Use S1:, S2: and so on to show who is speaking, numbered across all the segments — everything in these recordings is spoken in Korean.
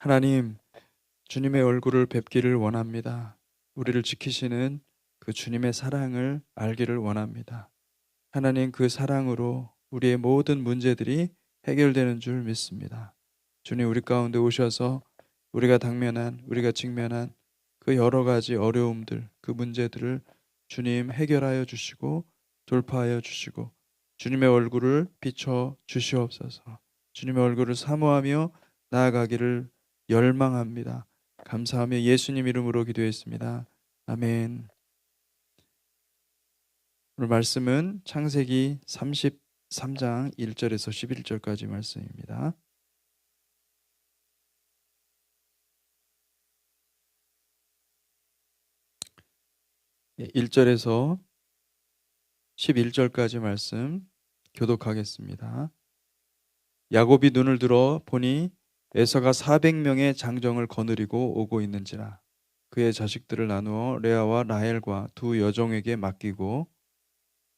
S1: 하나님, 주님의 얼굴을 뵙기를 원합니다. 우리를 지키시는 그 주님의 사랑을 알기를 원합니다. 하나님, 그 사랑으로 우리의 모든 문제들이 해결되는 줄 믿습니다. 주님, 우리 가운데 오셔서 우리가 직면한 그 여러 가지 어려움들, 그 문제들을 주님 해결하여 주시고 돌파하여 주시고 주님의 얼굴을 비춰 주시옵소서. 주님의 얼굴을 사모하며 나아가기를 열망합니다. 감사하며 예수님 이름으로 기도했습니다. 아멘. 오늘 말씀은 창세기 33장 1절에서 11절까지 말씀입니다. 1절에서 11절까지 말씀 교독하겠습니다. 야곱이 눈을 들어 보니 에서가 400명의 장정을 거느리고 오고 있는지라. 그의 자식들을 나누어 레아와 라헬과 두 여종에게 맡기고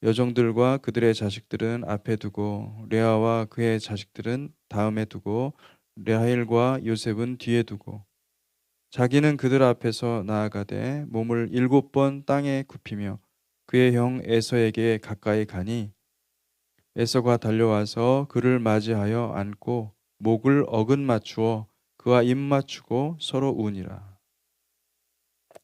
S1: 여종들과 그들의 자식들은 앞에 두고 레아와 그의 자식들은 다음에 두고 라헬과 요셉은 뒤에 두고 자기는 그들 앞에서 나아가되 몸을 7번 땅에 굽히며 그의 형 에서에게 가까이 가니 에서가 달려와서 그를 맞이하여 안고 목을 어긋 맞추어 그와 입 맞추고 서로 우니라.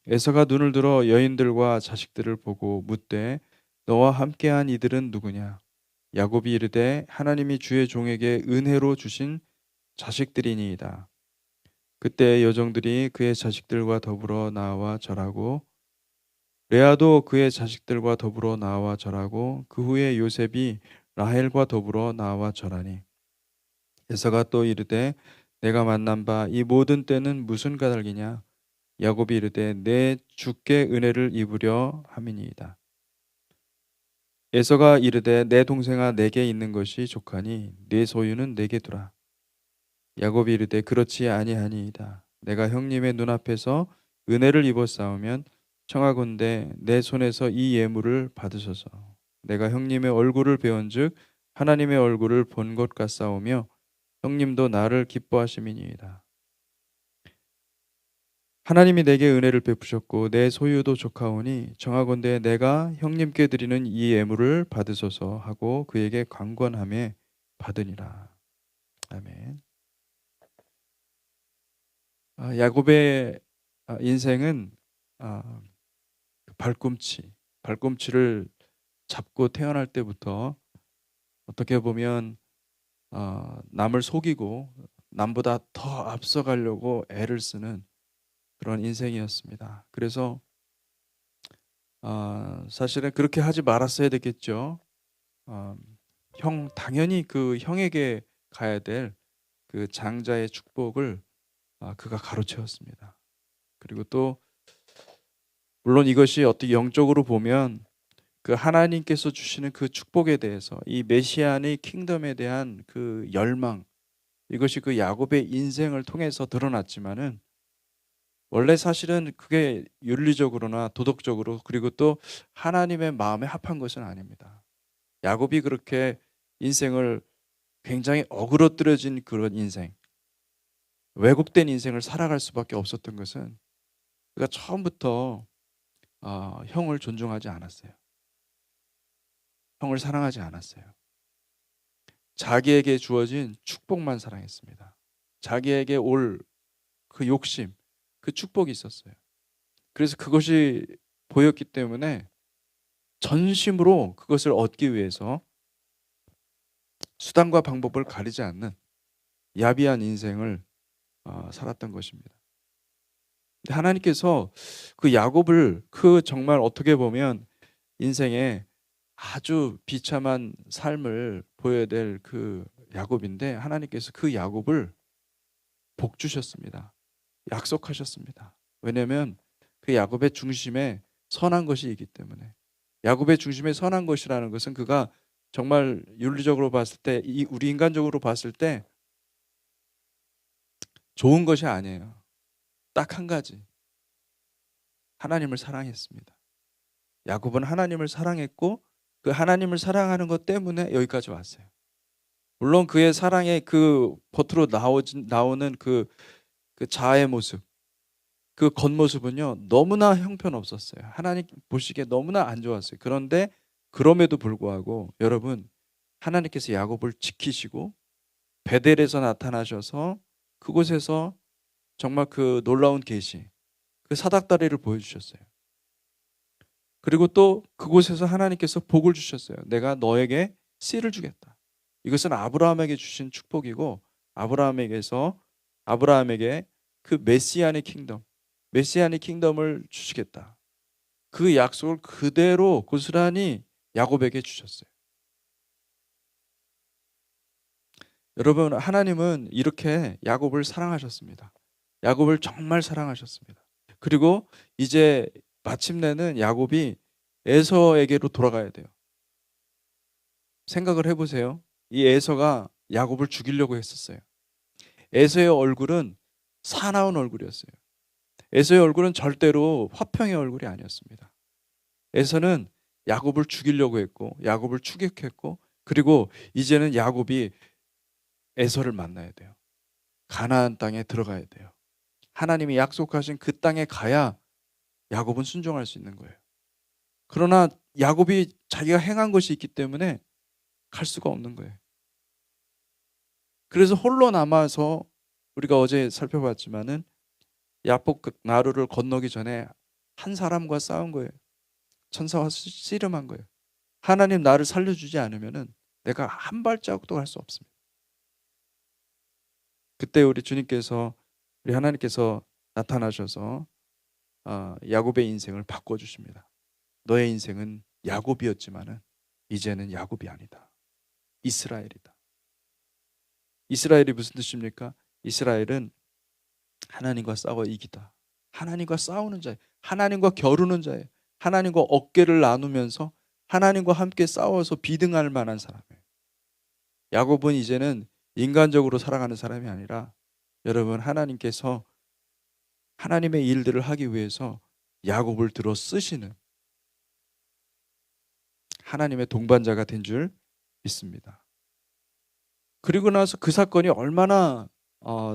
S1: 에서가 눈을 들어 여인들과 자식들을 보고 묻되 너와 함께한 이들은 누구냐? 야곱이 이르되 하나님이 주의 종에게 은혜로 주신 자식들이니이다. 그때 여종들이 그의 자식들과 더불어 나와 절하고 레아도 그의 자식들과 더불어 나와 절하고 그 후에 요셉이 라헬과 더불어 나와 절하니 에서가 또 이르되 내가 만난 바 이 모든 때는 무슨 까닭이냐? 야곱이 이르되 내 주께 은혜를 입으려 함이니이다. 에서가 이르되 내 동생아 내게 있는 것이 족하니 네 소유는 내게 두라. 야곱이 이르되 그렇지 아니하니이다. 내가 형님의 눈앞에서 은혜를 입었사오면 청하건대 내 손에서 이 예물을 받으소서. 내가 형님의 얼굴을 배운즉 하나님의 얼굴을 본 것 같사오며 형님도 나를 기뻐하심이니이다. 하나님이 내게 은혜를 베푸셨고 내 소유도 족하오니 정하건대 내가 형님께 드리는 이 예물을 받으소서 하고 그에게 강권하매 받으니라. 아멘. 야곱의 인생은 발꿈치를 잡고 태어날 때부터 어떻게 보면 남을 속이고 남보다 더 앞서가려고 애를 쓰는 그런 인생이었습니다. 그래서 사실은 그렇게 하지 말았어야 됐겠죠. 당연히 그 형에게 가야 될 그 장자의 축복을 그가 가로채웠습니다. 그리고 또 물론 이것이 어떻게 영적으로 보면 그 하나님께서 주시는 그 축복에 대해서 이 메시아의 킹덤에 대한 그 열망, 이것이 그 야곱의 인생을 통해서 드러났지만은 원래 사실은 그게 윤리적으로나 도덕적으로 그리고 또 하나님의 마음에 합한 것은 아닙니다. 야곱이 그렇게 인생을 굉장히 어그러뜨려진 그런 인생, 왜곡된 인생을 살아갈 수밖에 없었던 것은 그가 처음부터 형을 존중하지 않았어요. 형을 사랑하지 않았어요. 자기에게 주어진 축복만 사랑했습니다. 자기에게 올 그 욕심, 그 축복이 있었어요. 그래서 그것이 보였기 때문에 전심으로 그것을 얻기 위해서 수단과 방법을 가리지 않는 야비한 인생을 살았던 것입니다. 근데 하나님께서 그 야곱을 그 정말 어떻게 보면 인생에 아주 비참한 삶을 보여야 될 그 야곱인데 하나님께서 그 야곱을 복 주셨습니다. 약속하셨습니다. 왜냐하면 그 야곱의 중심에 선한 것이 있기 때문에. 야곱의 중심에 선한 것이라는 것은 그가 정말 윤리적으로 봤을 때, 우리 인간적으로 봤을 때 좋은 것이 아니에요. 딱 한 가지. 하나님을 사랑했습니다. 야곱은 하나님을 사랑했고 그 하나님을 사랑하는 것 때문에 여기까지 왔어요. 물론 그의 사랑의 그 겉으로 나오는 그 그 자아의 모습, 그 겉모습은요 너무나 형편없었어요. 하나님 보시기에 너무나 안 좋았어요. 그런데 그럼에도 불구하고 여러분, 하나님께서 야곱을 지키시고 베델에서 나타나셔서 그곳에서 정말 그 놀라운 계시, 그 사닥다리를 보여주셨어요. 그리고 또 그곳에서 하나님께서 복을 주셨어요. 내가 너에게 씨를 주겠다. 이것은 아브라함에게 주신 축복이고, 아브라함에게 그 메시아의 킹덤을 주시겠다. 그 약속을 그대로 고스란히 야곱에게 주셨어요. 여러분, 하나님은 이렇게 야곱을 사랑하셨습니다. 야곱을 정말 사랑하셨습니다. 그리고 이제 마침내는 야곱이 에서에게로 돌아가야 돼요. 생각을 해보세요. 이 에서가 야곱을 죽이려고 했었어요. 에서의 얼굴은 사나운 얼굴이었어요. 에서의 얼굴은 절대로 화평의 얼굴이 아니었습니다. 에서는 야곱을 죽이려고 했고, 야곱을 추격했고, 그리고 이제는 야곱이 에서를 만나야 돼요. 가나안 땅에 들어가야 돼요. 하나님이 약속하신 그 땅에 가야 야곱은 순종할 수 있는 거예요. 그러나 야곱이 자기가 행한 것이 있기 때문에 갈 수가 없는 거예요. 그래서 홀로 남아서 우리가 어제 살펴봤지만은 야복 나루를 건너기 전에 한 사람과 싸운 거예요. 천사와 씨름한 거예요. 하나님 나를 살려주지 않으면은 내가 한 발자국도 갈 수 없습니다. 그때 우리 하나님께서 나타나셔서 야곱의 인생을 바꿔주십니다. 너의 인생은 야곱이었지만은 이제는 야곱이 아니다. 이스라엘이다. 이스라엘이 무슨 뜻입니까? 이스라엘은 하나님과 싸워 이기다. 하나님과 싸우는 자예요. 하나님과 겨루는 자예요. 하나님과 어깨를 나누면서 하나님과 함께 싸워서 비등할 만한 사람이에요. 야곱은 이제는 인간적으로 살아가는 사람이 아니라 여러분, 하나님께서 하나님의 일들을 하기 위해서 야곱을 들어 쓰시는 하나님의 동반자가 된 줄 믿습니다. 그리고 나서 그 사건이 얼마나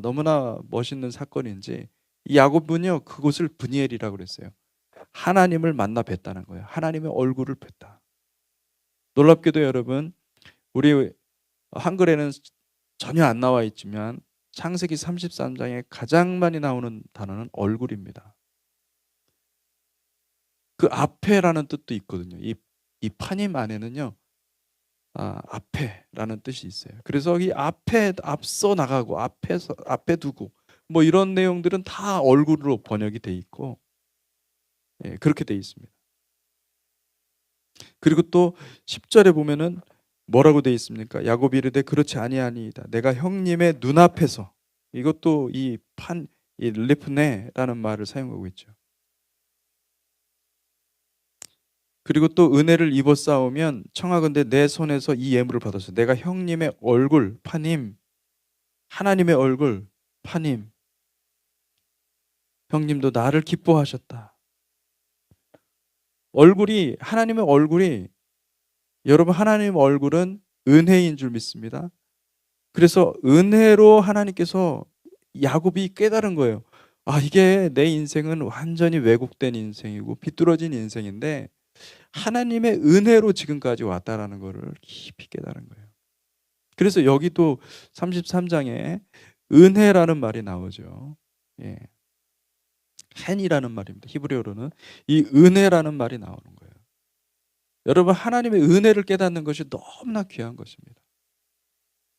S1: 너무나 멋있는 사건인지, 이 야곱은요 그곳을 브니엘이라고 그랬어요. 하나님을 만나 뵀다는 거예요. 하나님의 얼굴을 뵀다. 놀랍게도 여러분, 우리 한글에는 전혀 안 나와 있지만 창세기 33장에 가장 많이 나오는 단어는 얼굴입니다. 그 앞에라는 뜻도 있거든요. 이 파님 안에는요 앞에라는 뜻이 있어요. 그래서 이 앞서 나가고 앞에 두고 뭐 이런 내용들은 다 얼굴로 번역이 돼 있고, 그렇게 돼 있습니다. 그리고 또 10절에 보면은 뭐라고 돼 있습니까? 야곱이 이르되 그렇지 아니하니이다. 내가 형님의 눈앞에서, 이것도 이 르프네라는 말을 사용하고 있죠. 그리고 또 은혜를 입어 싸우면 청하건대 내 손에서 이 예물을 받았어. 내가 형님의 얼굴 파님, 하나님의 얼굴 파님, 형님도 나를 기뻐하셨다. 하나님의 얼굴이, 여러분, 하나님의 얼굴은 은혜인 줄 믿습니다. 그래서 은혜로 하나님께서 야곱이 깨달은 거예요. 이게 내 인생은 완전히 왜곡된 인생이고 비뚤어진 인생인데 하나님의 은혜로 지금까지 왔다라는 것을 깊이 깨달은 거예요. 그래서 여기도 33장에 은혜라는 말이 나오죠. 헨이라는 말입니다. 히브리어로는 이 은혜라는 말이 나오는 거예요. 여러분, 하나님의 은혜를 깨닫는 것이 너무나 귀한 것입니다.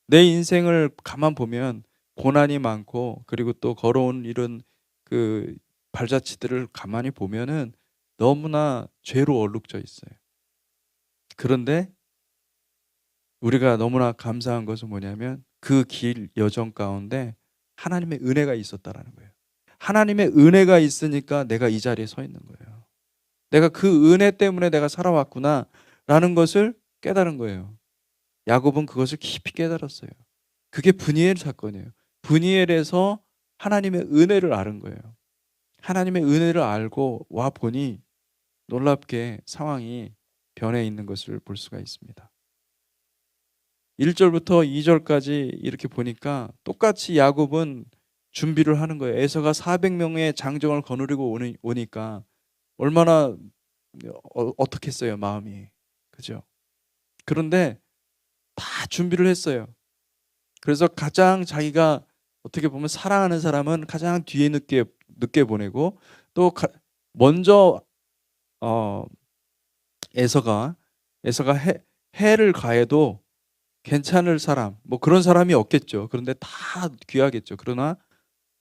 S1: 내 인생을 가만 보면 고난이 많고, 그리고 또 걸어온 이런 그 발자취들을 가만히 보면은 너무나 죄로 얼룩져 있어요. 그런데 우리가 너무나 감사한 것은 뭐냐면 그 길 여정 가운데 하나님의 은혜가 있었다라는 거예요. 하나님의 은혜가 있으니까 내가 이 자리에 서 있는 거예요. 내가 그 은혜 때문에 내가 살아왔구나라는 것을 깨달은 거예요. 야곱은 그것을 깊이 깨달았어요. 그게 브니엘 사건이에요. 브니엘에서 하나님의 은혜를 알은 거예요. 하나님의 은혜를 알고 와 보니 놀랍게 상황이 변해 있는 것을 볼 수가 있습니다. 1절부터 2절까지 이렇게 보니까 똑같이 야곱은 준비를 하는 거예요. 에서가 400명의 장정을 거느리고 오니까 얼마나 어떻겠어요, 마음이. 그죠? 그런데 다 준비를 했어요. 그래서 가장 자기가 어떻게 보면 사랑하는 사람은 가장 뒤에 늦게 보내고 또 먼저 에서가 해를 가해도 괜찮을 사람, 뭐 그런 사람이 없겠죠. 그런데 다 귀하겠죠. 그러나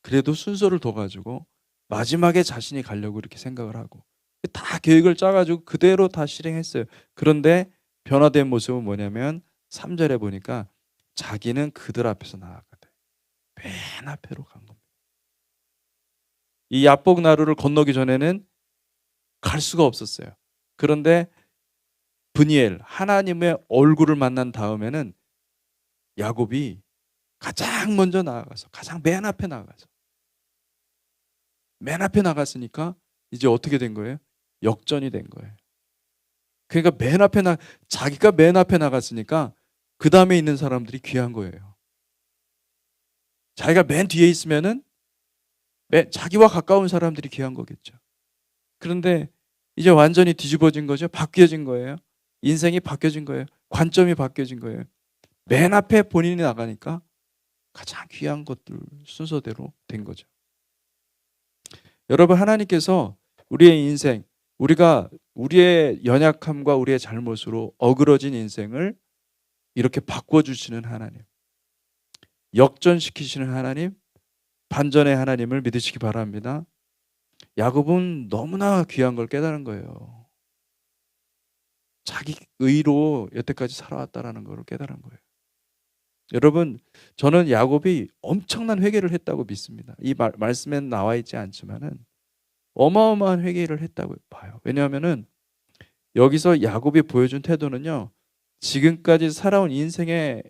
S1: 그래도 순서를 둬가지고 마지막에 자신이 가려고 이렇게 생각을 하고 다 계획을 짜가지고 그대로 다 실행했어요. 그런데 변화된 모습은 뭐냐면 3절에 보니까 자기는 그들 앞에서 나아가대. 맨 앞에로 간 겁니다. 이 야복 나루를 건너기 전에는 갈 수가 없었어요. 그런데 브니엘, 하나님의 얼굴을 만난 다음에는 야곱이 가장 먼저 나아가서 가장 맨 앞에 나가서 맨 앞에 나갔으니까 이제 어떻게 된 거예요? 역전이 된 거예요. 그러니까 자기가 맨 앞에 나갔으니까 그 다음에 있는 사람들이 귀한 거예요. 자기가 맨 뒤에 있으면은 자기와 가까운 사람들이 귀한 거겠죠. 그런데 이제 완전히 뒤집어진 거죠. 바뀌어진 거예요. 인생이 바뀌어진 거예요. 관점이 바뀌어진 거예요. 맨 앞에 본인이 나가니까 가장 귀한 것들 순서대로 된 거죠. 여러분, 하나님께서 우리의 인생, 우리가 우리의 연약함과 우리의 잘못으로 어그러진 인생을 이렇게 바꿔주시는 하나님, 역전시키시는 하나님, 반전의 하나님을 믿으시기 바랍니다. 야곱은 너무나 귀한 걸 깨달은 거예요. 자기 의로 여태까지 살아왔다라는 걸 깨달은 거예요. 여러분, 저는 야곱이 엄청난 회개를 했다고 믿습니다. 이 말씀엔 나와 있지 않지만은 어마어마한 회개를 했다고 봐요. 왜냐하면은 여기서 야곱이 보여준 태도는요, 지금까지 살아온 인생의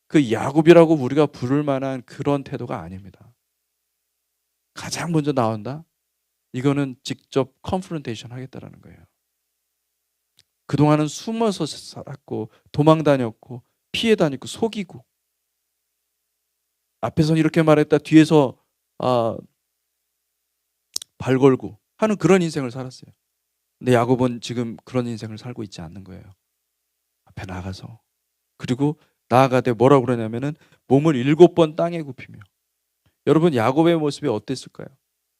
S1: 그 야곱이라고 우리가 부를 만한 그런 태도가 아닙니다. 가장 먼저 나온다? 이거는 직접 컨프런테이션 하겠다라는 거예요. 그동안은 숨어서 살았고 도망 다녔고 피해 다녔고 속이고 앞에서는 이렇게 말했다 뒤에서 발 걸고 하는 그런 인생을 살았어요. 근데 야곱은 지금 그런 인생을 살고 있지 않는 거예요. 앞에 나가서 그리고 나아가되 뭐라고 그러냐면은 몸을 7번 땅에 굽히며. 여러분, 야곱의 모습이 어땠을까요?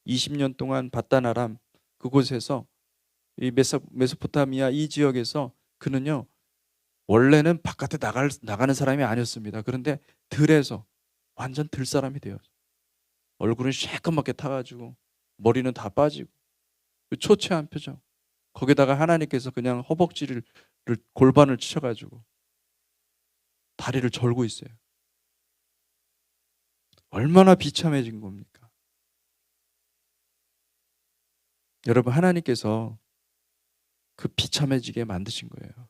S1: 20년 동안 바단 아람 그곳에서 이 메소포타미아 이 지역에서 그는요 원래는 바깥에 나가는 사람이 아니었습니다. 그런데 들에서 완전 들사람이 되어서 얼굴은 새까맣게 타가지고 머리는 다 빠지고 초췌한 표정, 거기다가 하나님께서 그냥 허벅지를 골반을 치셔가지고 다리를 절고 있어요. 얼마나 비참해진 겁니까? 여러분, 하나님께서 그 비참해지게 만드신 거예요.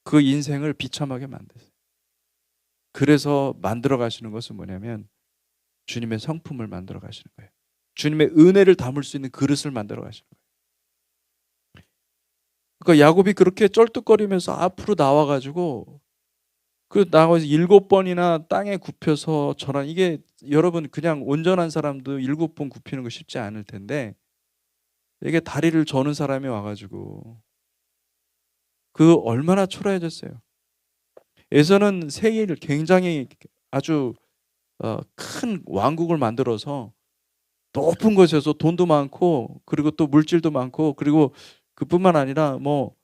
S1: 그 인생을 비참하게 만드세요. 그래서 만들어 가시는 것은 뭐냐면 주님의 성품을 만들어 가시는 거예요. 주님의 은혜를 담을 수 있는 그릇을 만들어 가시는 거예요. 그러니까 야곱이 그렇게 쩔뚝거리면서 앞으로 나와가지고 나와서 7번이나 땅에 굽혀서 전한, 이게 여러분 그냥 온전한 사람도 7번 굽히는 거 쉽지 않을 텐데 이게 다리를 저는 사람이 와가지고 그 얼마나 초라해졌어요. 에서는 세계를 굉장히 아주 큰 왕국을 만들어서 높은 곳에서 돈도 많고 그리고 또 물질도 많고 그리고 그뿐만 아니라 뭐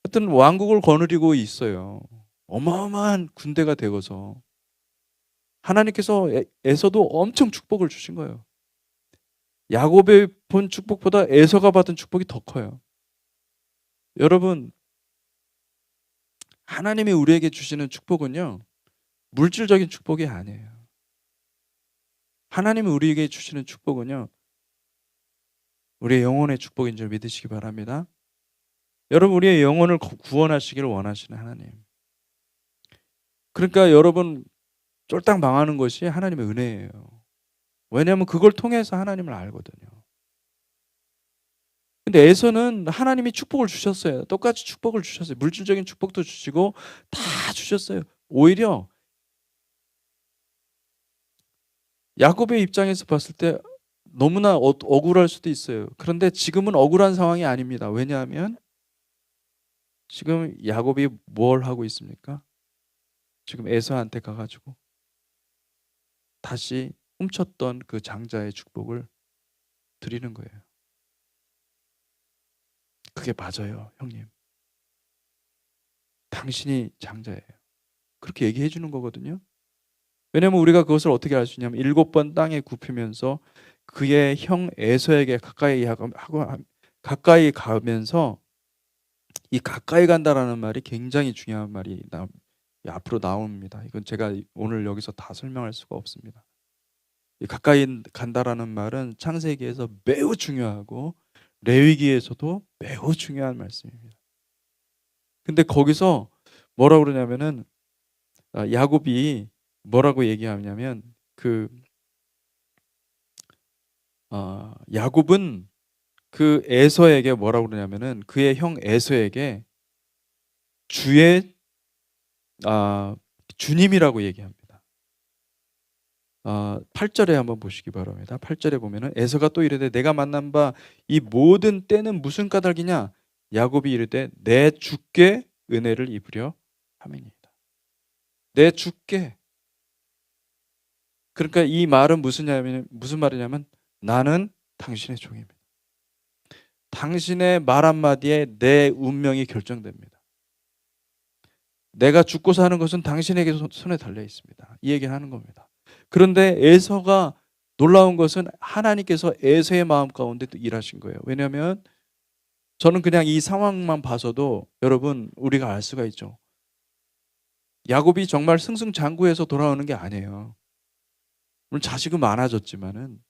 S1: 하여튼 왕국을 거느리고 있어요. 어마어마한 군대가 되어서 하나님께서 에서도 엄청 축복을 주신 거예요. 야곱의 본 축복보다 에서가 받은 축복이 더 커요. 여러분, 하나님이 우리에게 주시는 축복은요 물질적인 축복이 아니에요. 하나님이 우리에게 주시는 축복은요 우리의 영혼의 축복인 줄 믿으시기 바랍니다. 여러분, 우리의 영혼을 구원하시기를 원하시는 하나님. 그러니까 여러분 쫄딱 망하는 것이 하나님의 은혜예요. 왜냐하면 그걸 통해서 하나님을 알거든요. 근데 에서는 하나님이 축복을 주셨어요. 똑같이 축복을 주셨어요. 물질적인 축복도 주시고 다 주셨어요. 오히려 야곱의 입장에서 봤을 때 너무나 억울할 수도 있어요. 그런데 지금은 억울한 상황이 아닙니다. 왜냐하면 지금 야곱이 뭘 하고 있습니까? 지금 에서한테 가가지고 다시 훔쳤던 그 장자의 축복을 드리는 거예요. 그게 맞아요, 형님. 당신이 장자예요. 그렇게 얘기해 주는 거거든요. 왜냐하면 우리가 그것을 어떻게 알 수 있냐면 7번 땅에 굽히면서 그의 형 에서에게 가까이 가면서 이 가까이 간다라는 말이 굉장히 중요한 말이 앞으로 나옵니다. 이건 제가 오늘 여기서 다 설명할 수가 없습니다. 이 가까이 간다라는 말은 창세기에서 매우 중요하고 레위기에서도 매우 중요한 말씀입니다. 근데 거기서 뭐라고 그러냐면은 야곱이 뭐라고 얘기하냐면 야곱은 그 에서에게 뭐라고 그러냐면은 그의 형 에서에게 주의 주님이라고 얘기합니다. 8절에 한번 보시기 바랍니다. 8절에 보면은 에서가 또 이르되 내가 만난 바 이 모든 때는 무슨 까닭이냐? 야곱이 이르되 내 주께 은혜를 입으려 함이니이다. 내 주께. 그러니까 이 말은 무슨 말이냐면 나는 당신의 종입니다. 당신의 말 한마디에 내 운명이 결정됩니다. 내가 죽고 사는 것은 당신에게 손에 달려 있습니다. 이 얘기를 하는 겁니다. 그런데 에서가 놀라운 것은 하나님께서 에서의 마음 가운데 일하신 거예요. 왜냐하면 저는 그냥 이 상황만 봐서도 여러분 우리가 알 수가 있죠. 야곱이 정말 승승장구해서 돌아오는 게 아니에요. 물론 자식은 많아졌지만은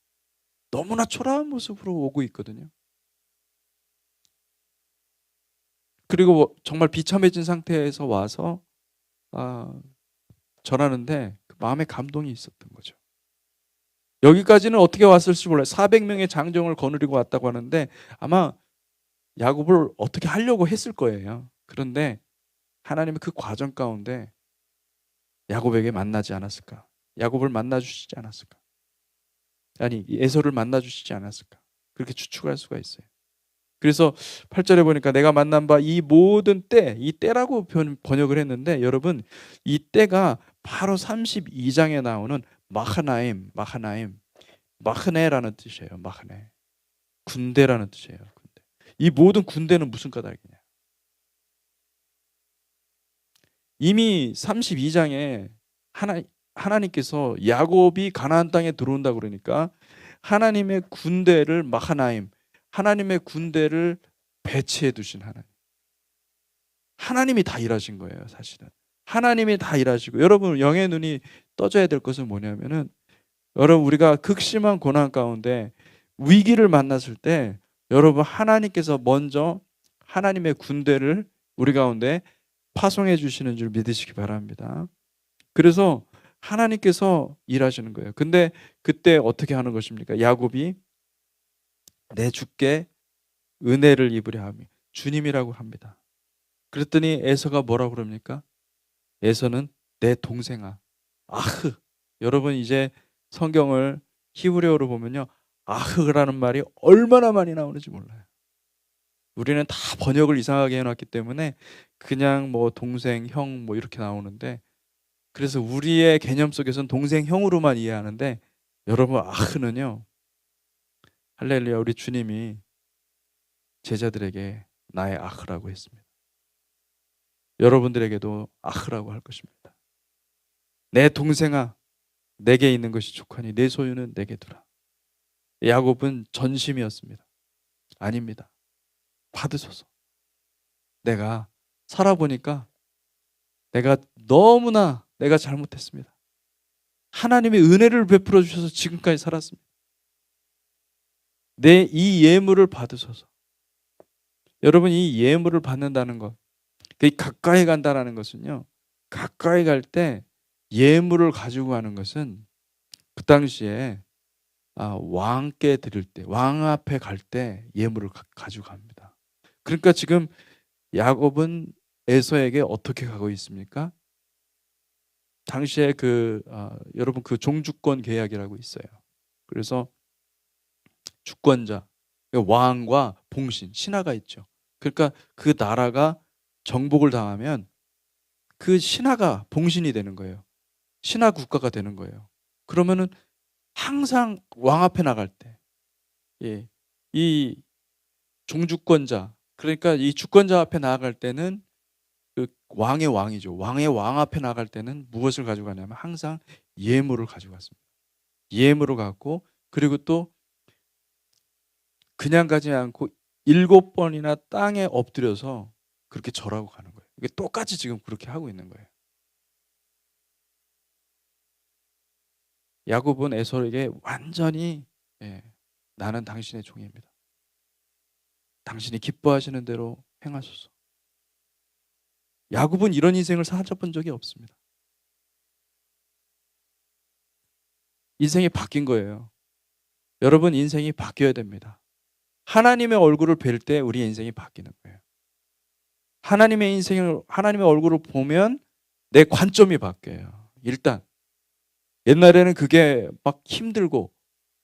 S1: 너무나 초라한 모습으로 오고 있거든요. 그리고 정말 비참해진 상태에서 와서 전하는데 그 마음에 감동이 있었던 거죠. 여기까지는 어떻게 왔을지 몰라요. 400명의 장정을 거느리고 왔다고 하는데 아마 야곱을 어떻게 하려고 했을 거예요. 그런데 하나님은 그 과정 가운데 야곱에게 만나지 않았을까? 야곱을 만나 주시지 않았을까? 아니, 에서를 만나 주시지 않았을까? 그렇게 추측할 수가 있어요. 그래서 8절에 보니까 내가 만난 바 이 모든 때, 이 때라고 번역을 했는데 여러분 이 때가 바로 32장에 나오는 마흐네라는 뜻이에요. 마흐네. 군대라는 뜻이에요. 군대. 이 모든 군대는 무슨 까닭이냐? 이미 32장에 하나님께서 야곱이 가나안 땅에 들어온다 그러니까 하나님의 군대를 하나님의 군대를 배치해 두신 하나님이 다 일하신 거예요, 사실은. 하나님이 다 일하시고 여러분 영의 눈이 떠져야 될 것은 뭐냐면은 여러분 우리가 극심한 고난 가운데 위기를 만났을 때 여러분 하나님께서 먼저 하나님의 군대를 우리 가운데 파송해 주시는 줄 믿으시기 바랍니다. 그래서 하나님께서 일하시는 거예요. 근데 그때 어떻게 하는 것입니까? 야곱이 내 주께 은혜를 입으려 함이 주님이라고 합니다. 그랬더니 에서가 뭐라고 그럽니까? 에서는 내 동생아. 아흐. 여러분 이제 성경을 히브리어로 보면요. 아흐라는 말이 얼마나 많이 나오는지 몰라요. 우리는 다 번역을 이상하게 해놨기 때문에 그냥 뭐 동생, 형 뭐 이렇게 나오는데 그래서 우리의 개념 속에서는 동생, 형으로만 이해하는데 여러분 아흐는요. 할렐루야 우리 주님이 제자들에게 나의 아흐라고 했습니다. 여러분들에게도 아흐라고 할 것입니다. 내 동생아 내게 있는 것이 족하니 내 소유는 내게 두라. 야곱은 전심이었습니다. 아닙니다. 받으소서. 내가 살아보니까 너무나 내가 잘못했습니다. 하나님의 은혜를 베풀어 주셔서 지금까지 살았습니다. 내 이 예물을 받으소서. 여러분 이 예물을 받는다는 것, 가까이 간다는 것은요. 가까이 갈 때 예물을 가지고 가는 것은 그 당시에 왕께 드릴 때, 왕 앞에 갈 때 예물을 가지고 갑니다. 그러니까 지금 야곱은 에서에게 어떻게 가고 있습니까? 당시에 여러분 그 종주권 계약이라고 있어요. 그래서 주권자, 왕과 봉신, 신하가 있죠. 그러니까 그 나라가 정복을 당하면 그 신하가 봉신이 되는 거예요. 신하 국가가 되는 거예요. 그러면은 항상 왕 앞에 나갈 때, 예, 이 종주권자, 그러니까 이 주권자 앞에 나아갈 때는 그 왕의 왕이죠. 왕의 왕 앞에 나갈 때는 무엇을 가지고 가냐면 항상 예물을 가지고 갔습니다. 예물을 갖고, 그리고 또 그냥 가지 않고 7번이나 땅에 엎드려서 그렇게 절하고 가는 거예요. 이게 똑같이 지금 그렇게 하고 있는 거예요. 야곱은 에서에게 완전히, 예, 나는 당신의 종입니다. 당신이 기뻐하시는 대로 행하소서. 야곱은 이런 인생을 살아본 적이 없습니다. 인생이 바뀐 거예요. 여러분, 인생이 바뀌어야 됩니다. 하나님의 얼굴을 뵐 때 우리 인생이 바뀌는 거예요. 하나님의 얼굴을 보면 내 관점이 바뀌어요. 일단 옛날에는 그게 막 힘들고,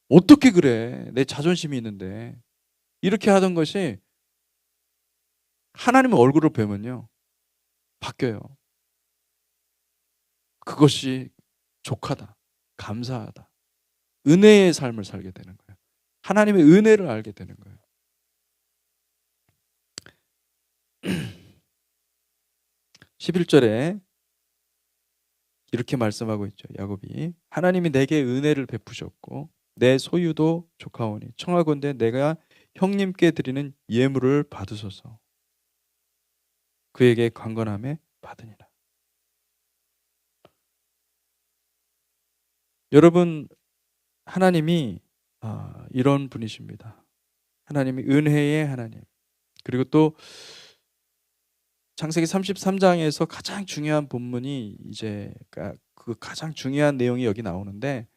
S1: 어떻게 그래? 내 자존심이 있는데. 이렇게 하던 것이 하나님의 얼굴을 뵈면요, 바뀌어요. 그것이 족하다, 감사하다, 은혜의 삶을 살게 되는 거예요. 하나님의 은혜를 알게 되는 거예요. 11절에 이렇게 말씀하고 있죠. 야곱이 하나님이 내게 은혜를 베푸셨고 내 소유도 족하오니 청하건대 내가 형님께 드리는 예물을 받으소서. 그에게 강건함에 받으니라. 여러분, 하나님이 이런 분이십니다. 하나님이 은혜의 하나님. 그리고 또 창세기 33장에서 가장 중요한 본문이 이제 그 가장 중요한 내용이 여기 나오는데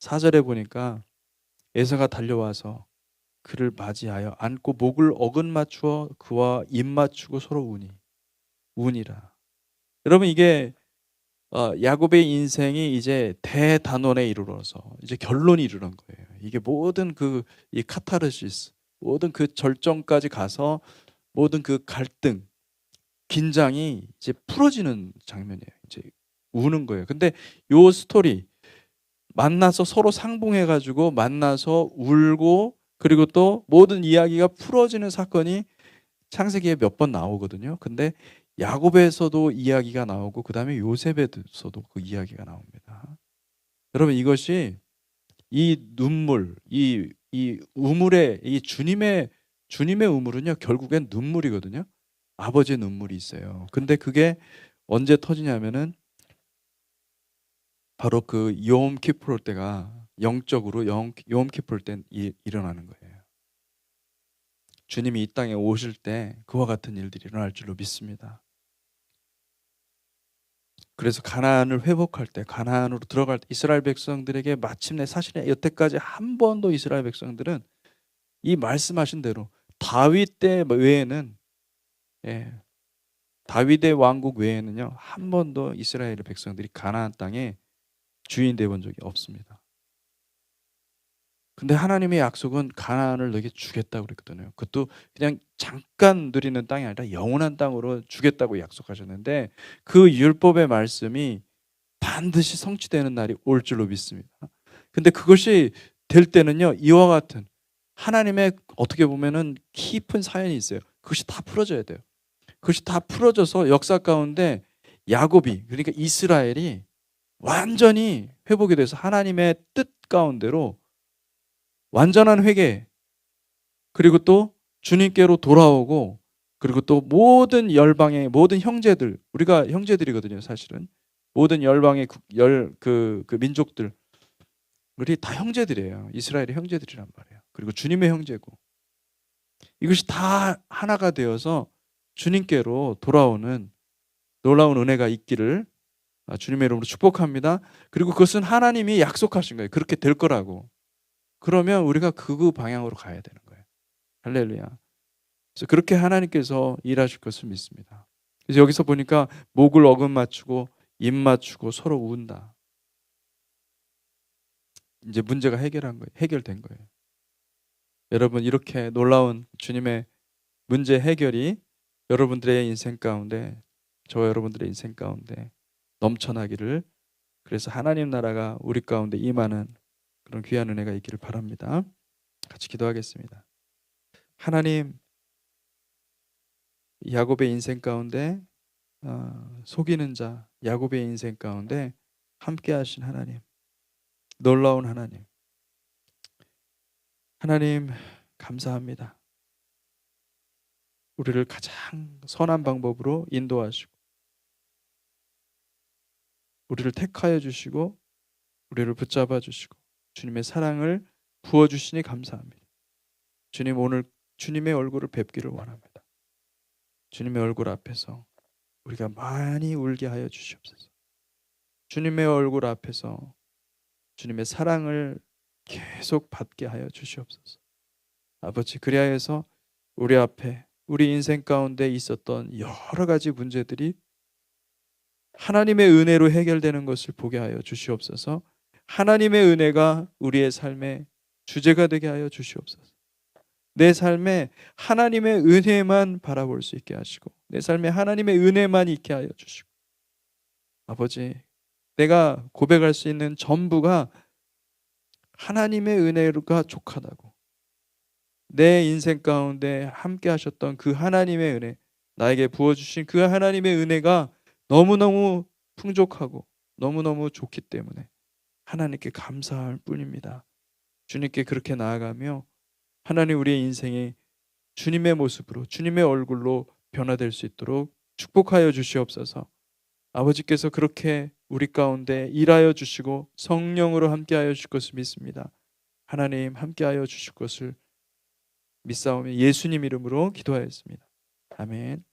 S1: 4절에 보니까 에서가 달려와서 그를 맞이하여 안고 목을 어긋맞추어 그와 입 맞추고 서로 우니라. 여러분, 이게 야곱의 인생이 이제 대단원에 이르러서 이제 결론이 이르는 거예요. 이게 모든 이 카타르시스, 모든 그 절정까지 가서 모든 그 갈등, 긴장이 이제 풀어지는 장면이에요. 이제 우는 거예요. 근데 요 스토리, 만나서 서로 상봉해가지고 만나서 울고, 그리고 또 모든 이야기가 풀어지는 사건이 창세기에 몇 번 나오거든요. 근데 야곱에서도 이야기가 나오고 그 다음에 요셉에서도 그 이야기가 나옵니다. 여러분, 이것이 이 눈물, 이 우물의 이 주님의 우물은요, 결국엔 눈물이거든요. 아버지의 눈물이 있어요. 근데 그게 언제 터지냐면은 바로 그 욤 키프올 때가 영적으로 욤 키프올 때 일어나는 거예요. 주님이 이 땅에 오실 때 그와 같은 일들이 일어날 줄로 믿습니다. 그래서 가나안을 회복할 때, 가나안으로 들어갈 때 이스라엘 백성들에게 마침내, 사실은 여태까지 한 번도 이스라엘 백성들은 이 말씀하신 대로 다윗 때 외에는, 예, 다윗의 왕국 외에는요, 한 번도 이스라엘 백성들이 가나안 땅에 주인 되어 본 적이 없습니다. 근데 하나님의 약속은 가나안을 너에게 주겠다고 그랬거든요. 그것도 그냥 잠깐 누리는 땅이 아니라 영원한 땅으로 주겠다고 약속하셨는데 그 율법의 말씀이 반드시 성취되는 날이 올 줄로 믿습니다. 근데 그것이 될 때는요, 이와 같은 하나님의 어떻게 보면은 깊은 사연이 있어요. 그것이 다 풀어져야 돼요. 그것이 다 풀어져서 역사 가운데 야곱이, 그러니까 이스라엘이 완전히 회복이 돼서 하나님의 뜻 가운데로 완전한 회개, 그리고 또 주님께로 돌아오고, 그리고 또 모든 열방의 모든 형제들, 우리가 형제들이거든요, 사실은. 모든 열방의 그 민족들, 우리 다 형제들이에요. 이스라엘의 형제들이란 말이에요. 그리고 주님의 형제고, 이것이 다 하나가 되어서 주님께로 돌아오는 놀라운 은혜가 있기를 주님의 이름으로 축복합니다. 그리고 그것은 하나님이 약속하신 거예요. 그렇게 될 거라고. 그러면 우리가 그 방향으로 가야 되는 거예요. 할렐루야. 그래서 그렇게 하나님께서 일하실 것을 믿습니다. 그래서 여기서 보니까 목을 어긋맞추고 입 맞추고 서로 운다. 이제 문제가 해결된 거예요. 여러분, 이렇게 놀라운 주님의 문제 해결이 여러분들의 인생 가운데, 저와 여러분들의 인생 가운데 넘쳐나기를, 그래서 하나님 나라가 우리 가운데 임하는 그런 귀한 은혜가 있기를 바랍니다. 같이 기도하겠습니다. 하나님, 야곱의 인생 가운데 속이는 자, 야곱의 인생 가운데 함께 하신 하나님, 놀라운 하나님, 하나님 감사합니다. 우리를 가장 선한 방법으로 인도하시고 우리를 택하여 주시고 우리를 붙잡아 주시고 주님의 사랑을 부어주시니 감사합니다. 주님, 오늘 주님의 얼굴을 뵙기를 원합니다. 주님의 얼굴 앞에서 우리가 많이 울게 하여 주시옵소서. 주님의 얼굴 앞에서 주님의 사랑을 계속 받게 하여 주시옵소서. 아버지, 그리하여서 우리 앞에 우리 인생 가운데 있었던 여러 가지 문제들이 하나님의 은혜로 해결되는 것을 보게 하여 주시옵소서. 하나님의 은혜가 우리의 삶의 주제가 되게 하여 주시옵소서. 내 삶에 하나님의 은혜만 바라볼 수 있게 하시고 내 삶에 하나님의 은혜만 있게 하여 주시고, 아버지, 내가 고백할 수 있는 전부가 하나님의 은혜가 족하다고, 내 인생 가운데 함께 하셨던 그 하나님의 은혜, 나에게 부어주신 그 하나님의 은혜가 너무너무 풍족하고 너무너무 좋기 때문에 하나님께 감사할 뿐입니다. 주님께 그렇게 나아가며 하나님, 우리의 인생이 주님의 모습으로, 주님의 얼굴로 변화될 수 있도록 축복하여 주시옵소서. 아버지께서 그렇게 우리 가운데 일하여 주시고 성령으로 함께하여 주실 것을 믿습니다. 하나님, 함께하여 주실 것을 믿사오며 예수님 이름으로 기도하였습니다. 아멘.